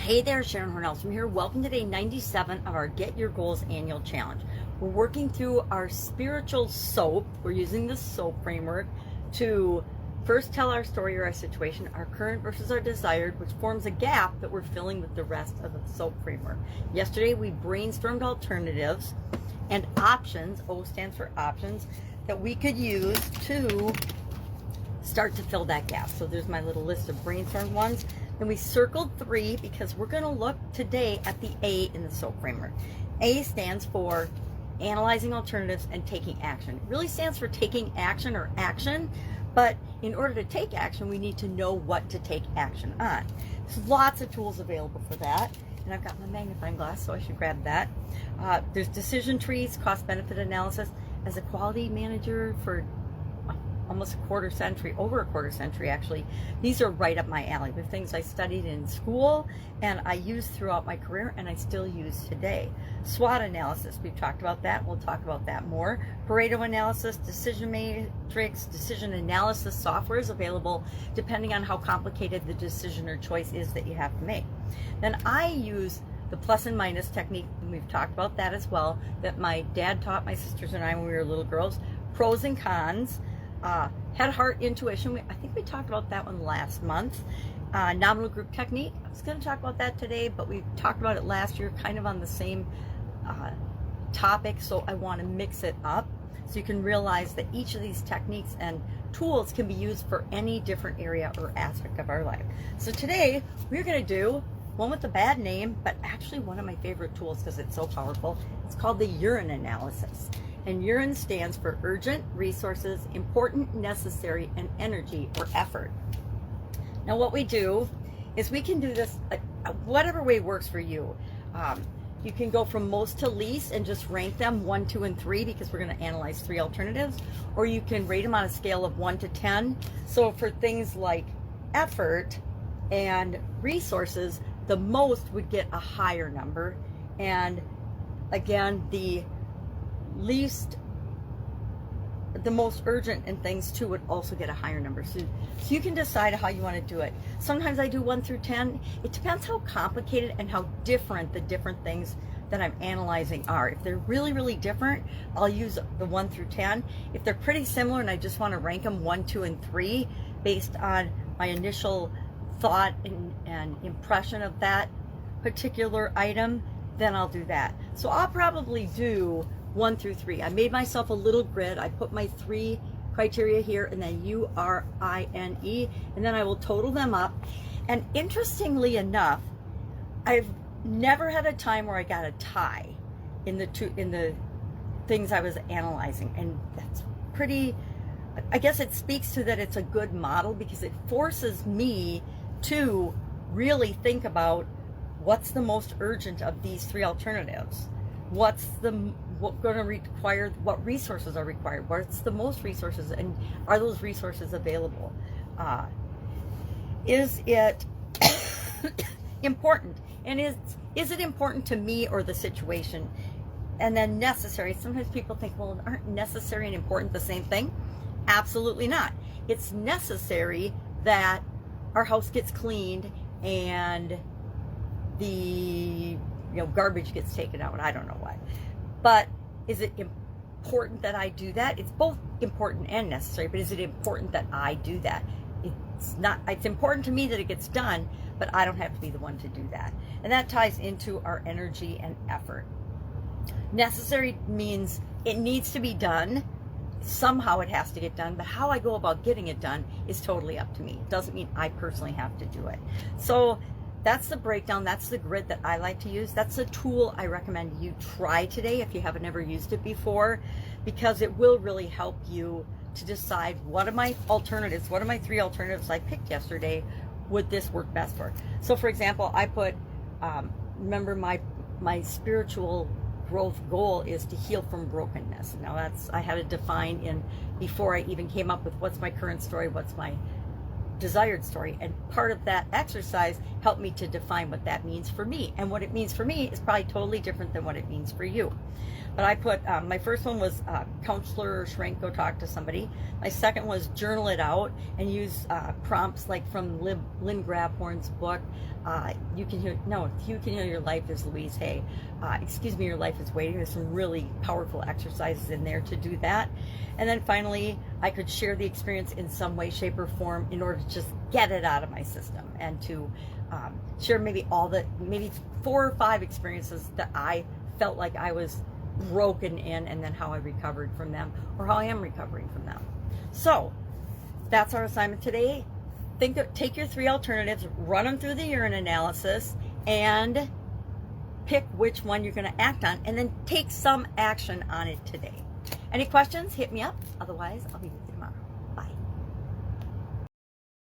Hey there, Sharon Horne-Ellstrom here. Welcome to day 97 of our Get Your Goals annual challenge. We're working through our spiritual soap. We're using the soap framework to first tell our story or our situation, our current versus our desired, which forms a gap that we're filling with the rest of the soap framework. Yesterday we brainstormed alternatives and options, O stands for options, that we could use to start to fill that gap. So there's my little list of brainstormed ones. Then we circled 3 because we're going to look today at the A in the SOAP framework. A stands for analyzing alternatives and taking action. It really stands for taking action or action, but in order to take action, we need to know what to take action on. There's lots of tools available for that, and I've got my magnifying glass, so I should grab that. There's decision trees, cost-benefit analysis. As a quality manager for almost a quarter century, over a quarter century actually, these are right up my alley. They're things I studied in school and I used throughout my career and I still use today. SWOT analysis, we've talked about that. We'll talk about that more. Pareto analysis, decision matrix, decision analysis software is available depending on how complicated the decision or choice is that you have to make. Then I use the plus and minus technique, and we've talked about that as well, that my dad taught my sisters and I when we were little girls. Pros and cons. Head, heart, intuition. I think we talked about that one last month. Nominal group technique. I was going to talk about that today, but we talked about it last year, kind of on the same topic, so I want to mix it up so you can realize that each of these techniques and tools can be used for any different area or aspect of our life. So today, we're going to do one with a bad name, but actually one of my favorite tools because it's so powerful. It's called the urine analysis. And urine stands for urgent, resources, important, necessary, and energy or effort. Now what we do is we can do this whatever way works for you. You can go from most to least and just rank them 1, 2, and 3 because we're going to analyze 3 alternatives. Or you can rate them on a scale of 1 to 10. So for things like effort and resources, the most would get a higher number. And again, the most urgent and things too would also get a higher number. So you can decide how you want to do it. Sometimes I do 1 through 10. It depends how complicated and how different the different things that I'm analyzing are. If they're really, really different, I'll use the 1 through 10. If they're pretty similar and I just want to rank them 1, 2, and 3 based on my initial thought and impression of that particular item, then I'll do that. So I'll probably do 1 through 3. I made myself a little grid. I put my 3 criteria here and then URINE, and then I will total them up. And interestingly enough, I've never had a time where I got a tie in the things I was analyzing, and that's pretty, I guess it speaks to that it's a good model because it forces me to really think about what's the most urgent of these 3 alternatives. What's going to require, what resources are required, what's the most resources, and are those resources available? Is it important, and is it important to me or the situation? And then necessary. Sometimes people think, well, aren't necessary and important the same thing? Absolutely not. It's necessary that our house gets cleaned and the garbage gets taken out. I don't know why. But is it important that I do that? It's both important and necessary, but is it important that I do that? It's not. It's important to me that it gets done, but I don't have to be the one to do that. And that ties into our energy and effort. Necessary means it needs to be done. Somehow it has to get done, but how I go about getting it done is totally up to me. It doesn't mean I personally have to do it. So that's the breakdown. That's the grid that I like to use. That's a tool I recommend you try today if you haven't ever used it before, because it will really help you to decide what are my alternatives, what are my 3 alternatives I picked yesterday, would this work best for? So for example, I put, remember my spiritual growth goal is to heal from brokenness. Now I had to define before I even came up with what's my current story, what's my desired story. And part of that exercise helped me to define what that means for me. And what it means for me is probably totally different than what it means for you. But I put, my first one was counselor or shrink, go talk to somebody. My second was journal it out and use prompts like from Lynn Grabhorn's book. You can heal your life is Louise Hay. Excuse me, your life is waiting. There's some really powerful exercises in there to do that. And then finally, I could share the experience in some way, shape, or form in order to just get it out of my system and to share maybe 4 or 5 experiences that I felt like I was broken in, and then how I recovered from them, or how I am recovering from them. So that's our assignment today. Take your 3 alternatives, run them through the urine analysis, and pick which one you're going to act on, and then take some action on it today. Any questions? Hit me up. Otherwise, I'll be